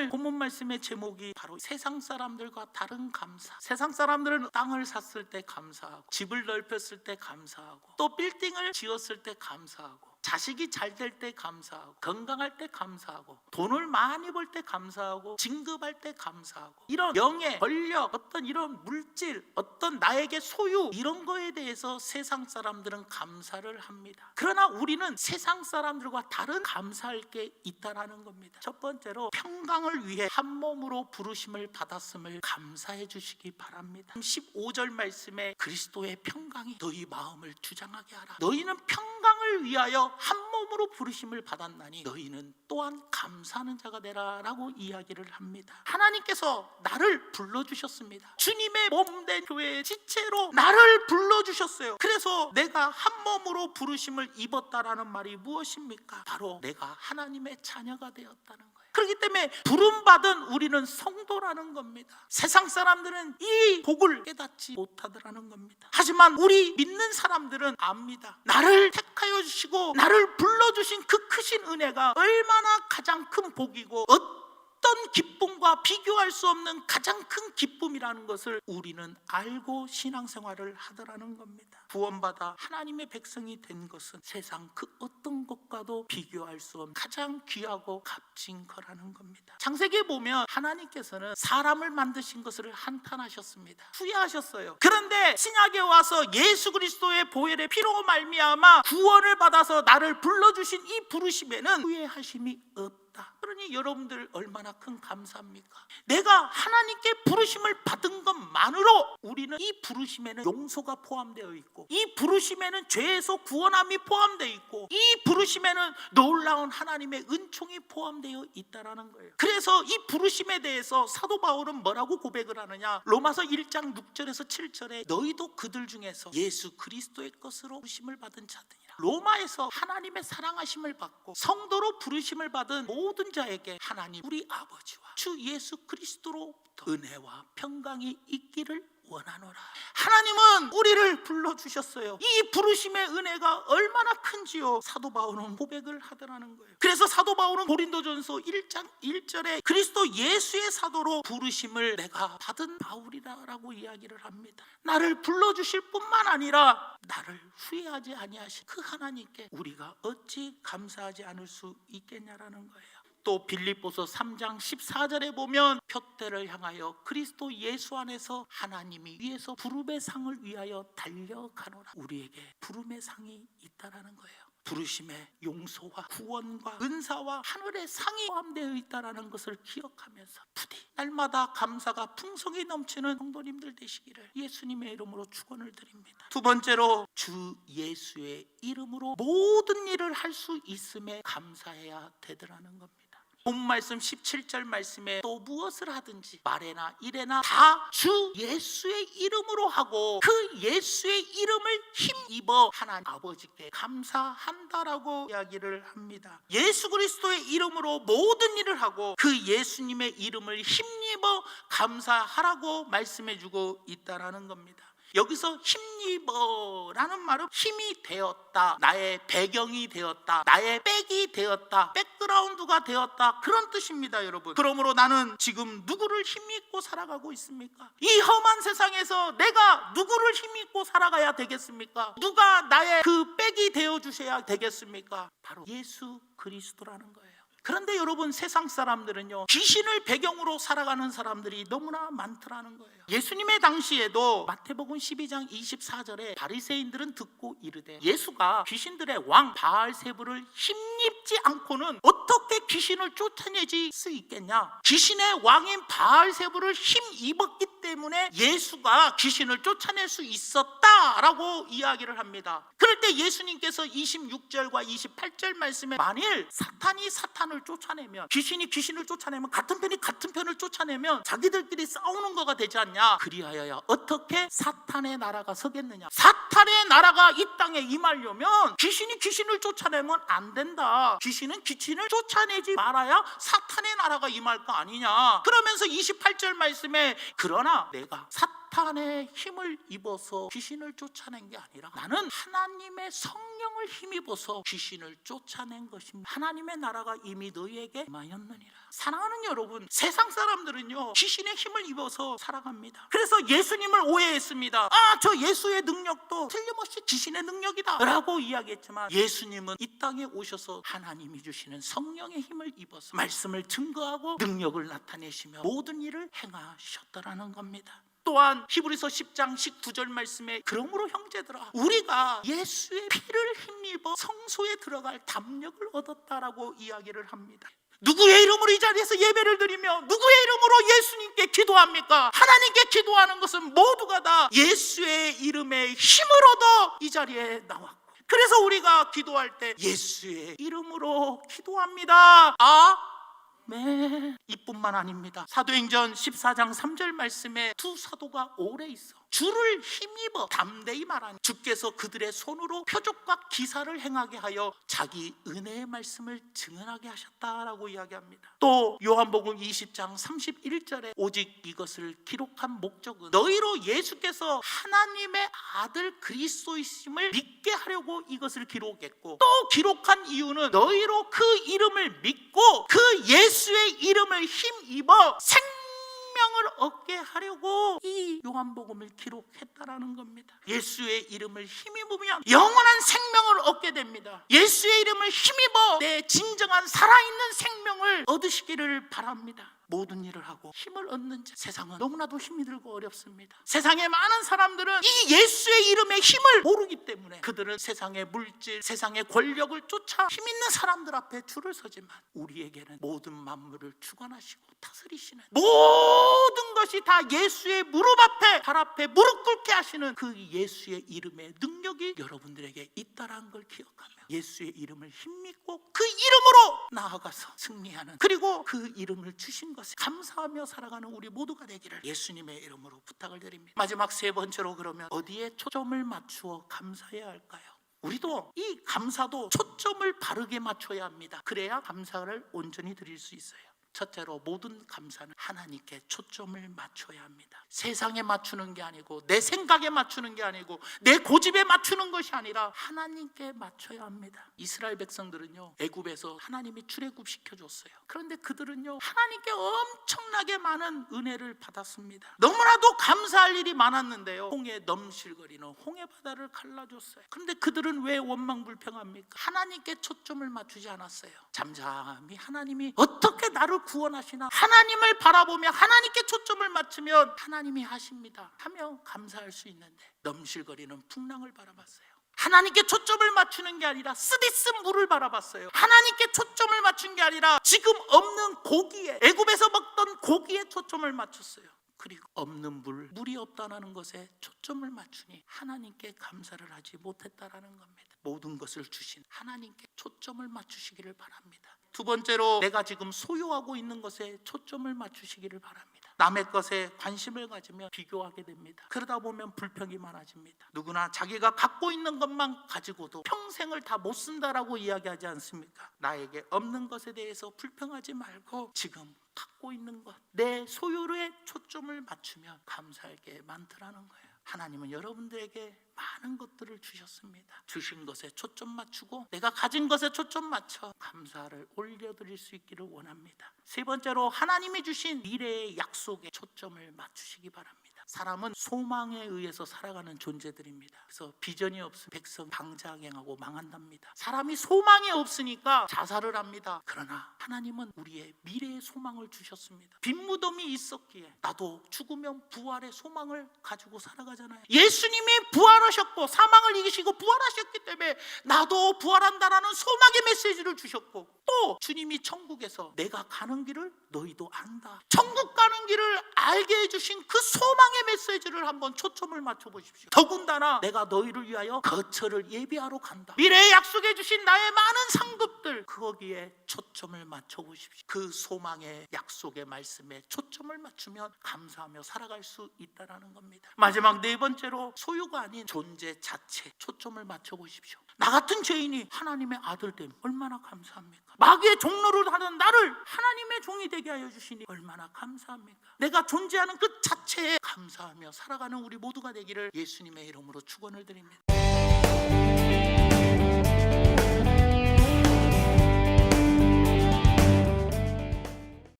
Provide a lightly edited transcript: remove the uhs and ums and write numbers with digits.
오늘 본문 말씀의 제목이 바로 세상 사람들과 다른 감사. 세상 사람들은 땅을 샀을 때 감사하고, 집을 넓혔을 때 감사하고, 또 빌딩을 지었을 때 감사하고, 자식이 잘 될 때 감사하고, 건강할 때 감사하고, 돈을 많이 벌 때 감사하고, 진급할 때 감사하고, 이런 명예, 권력, 어떤 이런 물질, 어떤 나에게 소유, 이런 거에 대해서 세상 사람들은 감사를 합니다. 그러나 우리는 세상 사람들과 다른 감사할 게 있다는 겁니다. 첫 번째로 평강을 위해 한 몸으로 부르심을 받았음을 감사해 주시기 바랍니다. 15절 말씀에 그리스도의 평강이 너희 마음을 주장하게 하라. 너희는 평강을 위하여 한 몸으로 부르심을 받았나니 너희는 또한 감사하는 자가 되라 라고 이야기를 합니다. 하나님께서 나를 불러주셨습니다. 주님의 몸된 교회의 지체로 나를 불러주셨어요. 그래서 내가 한 몸으로 부르심을 입었다라는 말이 무엇입니까? 바로 내가 하나님의 자녀가 되었다는 거예요. 그렇기 때문에 부름받은 우리는 성도라는 겁니다. 세상 사람들은 이 복을 깨닫지 못하더라는 겁니다. 하지만 우리 믿는 사람들은 압니다. 나를 택하여 주시고 나를 불러주신 그 크신 은혜가 얼마나 가장 큰 복이고 어떤 기쁨과 비교할 수 없는 가장 큰 기쁨이라는 것을 우리는 알고 신앙생활을 하더라는 겁니다. 구원받아 하나님의 백성이 된 것은 세상 그 어떤 것과도 비교할 수 없는 가장 귀하고 값진 거라는 겁니다. 창세기에 보면 하나님께서는 사람을 만드신 것을 한탄하셨습니다. 후회하셨어요. 그런데 신약에 와서 예수 그리스도의 보혈의 피로 말미암아 구원을 받아서 나를 불러주신 이 부르심에는 후회하심이 없다. 그러니 여러분들 얼마나 큰 감사합니까? 내가 하나님께 부르심을 받은 것만으로 우리는 이 부르심에는 용서가 포함되어 있고, 이 부르심에는 죄에서 구원함이 포함되어 있고, 이 부르심에는 놀라운 하나님의 은총이 포함되어 있다는 거예요. 그래서 이 부르심에 대해서 사도 바울은 뭐라고 고백을 하느냐? 로마서 1장 6절에서 7절에 너희도 그들 중에서 예수 그리스도의 것으로 부르심을 받은 자들이라. 로마에서 하나님의 사랑하심을 받고 성도로 부르심을 받은 모든 자에게 하나님 우리 아버지와 주 예수 그리스도로부터 은혜와 평강이 있기를 원하노라. 하나님은 우리를 불러주셨어요. 이 부르심의 은혜가 얼마나 큰지요 사도 바울은 고백을 하더라는 거예요. 그래서 사도 바울은 고린도전서 1장 1절에 그리스도 예수의 사도로 부르심을 내가 받은 바울이라고 이야기를 합니다. 나를 불러주실 뿐만 아니라 나를 후회하지 아니하신 그 하나님께 우리가 어찌 감사하지 않을 수 있겠냐라는 거예요. 또 빌립보서 3장 14절에 보면 표대를 향하여 그리스도 예수 안에서 하나님이 위에서 부름의 상을 위하여 달려가노라. 우리에게 부름의 상이 있다라는 거예요. 부르심의 용서와 구원과 은사와 하늘의 상이 포함되어 있다는 것을 기억하면서 부디 날마다 감사가 풍성히 넘치는 성도님들 되시기를 예수님의 이름으로 축원을 드립니다. 두 번째로 주 예수의 이름으로 모든 일을 할 수 있음에 감사해야 되더라는 겁니다. 본 말씀 17절 말씀에 또 무엇을 하든지 말에나 일에나 다 주 예수의 이름으로 하고 그 예수의 이름을 힘입어 하나님 아버지께 감사한다라고 이야기를 합니다. 예수 그리스도의 이름으로 모든 일을 하고 그 예수님의 이름을 힘입어 감사하라고 말씀해주고 있다라는 겁니다. 여기서 힘입어라는 말은 힘이 되었다, 나의 배경이 되었다, 나의 백이 되었다, 백그라운드가 되었다, 그런 뜻입니다. 여러분, 그러므로 나는 지금 누구를 힘입고 살아가고 있습니까? 이 험한 세상에서 내가 누구를 힘입고 살아가야 되겠습니까? 누가 나의 그 백이 되어주셔야 되겠습니까? 바로 예수 그리스도라는 거예요. 그런데 여러분, 세상 사람들은요 귀신을 배경으로 살아가는 사람들이 너무나 많더라는 거예요. 예수님의 당시에도 마태복음 12장 24절에 바리새인들은 듣고 이르되 예수가 귀신들의 왕 바알세불을 힘입지 않고는 어떻게 귀신을 쫓아내질 수 있겠냐? 귀신의 왕인 바알세불을 힘입었기 때문에 예수가 귀신을 쫓아낼 수 있었다라고 이야기를 합니다. 그럴 때 예수님께서 26절과 28절 말씀에 만일 사탄이 사탄을 쫓아내면, 귀신이 귀신을 쫓아내면, 같은 편이 같은 편을 쫓아내면 자기들끼리 싸우는 거가 되지 않냐? 그리하여야 어떻게 사탄의 나라가 서겠느냐? 사탄의 나라가 이 땅에 임하려면 귀신이 귀신을 쫓아내면 안 된다. 귀신은 귀신을 쫓아내지 말아야 사탄의 나라가 임할 거 아니냐? 그러면서 28절 말씀에 그러나 내가 사탄 사탄의 힘을 입어서 귀신을 쫓아낸 게 아니라 나는 하나님의 성령을 힘입어서 귀신을 쫓아낸 것입니다. 하나님의 나라가 이미 너희에게 임하였느니라. 사랑하는 여러분, 세상 사람들은요 귀신의 힘을 입어서 살아갑니다. 그래서 예수님을 오해했습니다. 저 예수의 능력도 틀림없이 귀신의 능력이다 라고 이야기했지만, 예수님은 이 땅에 오셔서 하나님이 주시는 성령의 힘을 입어서 말씀을 증거하고 능력을 나타내시며 모든 일을 행하셨다라는 겁니다. 또한 히브리서 10장 19절 말씀에 그러므로 형제들아 우리가 예수의 피를 힘입어 성소에 들어갈 담력을 얻었다라고 이야기를 합니다. 누구의 이름으로 이 자리에서 예배를 드리며 누구의 이름으로 예수님께 기도합니까? 하나님께 기도하는 것은 모두가 다 예수의 이름의 힘을 얻어 이 자리에 나왔고, 그래서 우리가 기도할 때 예수의 이름으로 기도합니다. 아멘. 이뿐만 아닙니다. 사도행전 14장 3절 말씀에 두 사도가 오래 있어 주를 힘입어 담대히 말하니 주께서 그들의 손으로 표적과 기사를 행하게 하여 자기 은혜의 말씀을 증언하게 하셨다라고 이야기합니다. 또 요한복음 20장 31절에 오직 이것을 기록한 목적은 너희로 예수께서 하나님의 아들 그리스도이심을 믿게 하려고 이것을 기록했고, 또 기록한 이유는 너희로 그 이름을 믿고 그 예수의 이름을 힘입어 생명을 얻게 하려고 이 요한복음을 기록했다라는 겁니다. 예수의 이름을 힘입으면 영원한 생명을 얻게 됩니다. 예수의 이름을 힘입어 내 진정한 살아있는 생명을 얻으시기를 바랍니다. 모든 일을 하고 힘을 얻는 자, 세상은 너무나도 힘이 들고 어렵습니다. 세상의 많은 사람들은 이 예수의 이름의 힘을 모르기 때문에 그들은 세상의 물질, 세상의 권력을 쫓아 힘 있는 사람들 앞에 줄을 서지만, 우리에게는 모든 만물을 주관하시고 다스리시는, 모든 것이 다 예수의 무릎 앞에, 발 앞에 무릎 꿇게 하시는 그 예수의 이름의 능력이 여러분들에게 있다라는 걸 기억하며 예수의 이름을 힘입고 그 이름으로 나아가서 승리하는, 그리고 그 이름을 주신 것에 감사하며 살아가는 우리 모두가 되기를 예수님의 이름으로 부탁을 드립니다. 마지막 세 번째로, 그러면 어디에 초점을 맞추어 감사해야 할까요? 우리도 이 감사도 초점을 바르게 맞춰야 합니다. 그래야 감사를 온전히 드릴 수 있어요. 첫째로, 모든 감사는 하나님께 초점을 맞춰야 합니다. 세상에 맞추는 게 아니고, 내 생각에 맞추는 게 아니고, 내 고집에 맞추는 것이 아니라 하나님께 맞춰야 합니다. 이스라엘 백성들은요 애굽에서 하나님이 출애굽 시켜줬어요. 그런데 그들은요 하나님께 엄청나게 많은 은혜를 받았습니다. 너무나도 감사할 일이 많았는데요, 홍해 넘실거리는 홍해 바다를 갈라줬어요. 그런데 그들은 왜 원망불평합니까? 하나님께 초점을 맞추지 않았어요. 잠잠히 하나님이 어떻게 나를 구원하시나, 하나님을 바라보며 하나님께 초점을 맞추면 하나님이 하십니다 하며 감사할 수 있는데, 넘실거리는 풍랑을 바라봤어요. 하나님께 초점을 맞추는 게 아니라 쓰디쓴 물을 바라봤어요. 하나님께 초점을 맞춘 게 아니라 지금 없는 고기에, 애굽에서 먹던 고기에 초점을 맞췄어요. 그리고 없는 물이 없다는 것에 초점을 맞추니 하나님께 감사를 하지 못했다라는 겁니다. 모든 것을 주신 하나님께 초점을 맞추시기를 바랍니다. 두 번째로, 내가 지금 소유하고 있는 것에 초점을 맞추시기를 바랍니다. 남의 것에 관심을 가지며 비교하게 됩니다. 그러다 보면 불평이 많아집니다. 누구나 자기가 갖고 있는 것만 가지고도 평생을 다 못 쓴다라고 이야기하지 않습니까? 나에게 없는 것에 대해서 불평하지 말고 지금 갖고 있는 것, 내 소유에 초점을 맞추면 감사할 게 많더라는 거예요. 하나님은 여러분들에게 많은 것들을 주셨습니다. 주신 것에 초점 맞추고 내가 가진 것에 초점 맞춰 감사를 올려드릴 수 있기를 원합니다. 세 번째로, 하나님이 주신 미래의 약속에 초점을 맞추시기 바랍니다. 사람은 소망에 의해서 살아가는 존재들입니다. 그래서 비전이 없으면 백성 방장행하고 망한답니다. 사람이 소망이 없으니까 자살을 합니다. 그러나 하나님은 우리의 미래의 소망을 주셨습니다. 빈무덤이 있었기에 나도 죽으면 부활의 소망을 가지고 살아가잖아요. 예수님이 부활하셨고 사망을 이기시고 부활하셨기 때문에 나도 부활한다라는 소망의 메시지를 주셨고, 또 주님이 천국에서 내가 가는 길을 너희도 안다, 천국 가는 길을 알게 해주신 그 소망의 메시지를 한번 초점을 맞춰보십시오. 더군다나 내가 너희를 위하여 거처를 예비하러 간다, 미래에 약속해 주신 나의 많은 상급들, 거기에 초점을 맞춰보십시오. 그 소망의 약속의 말씀에 초점을 맞추면 감사하며 살아갈 수 있다는 겁니다. 마지막 네 번째로, 소유가 아닌 존재 자체 초점을 맞춰보십시오. 나 같은 죄인이 하나님의 아들 되면 얼마나 감사합니까? 마귀의 종로를 하는 나를 하나님의 종이 되게 하여 주시니 얼마나 감사합니까? 내가 존재하는 그 자체에 감사하며 살아가는 우리 모두가 되기를 예수님의 이름으로 축원을 드립니다.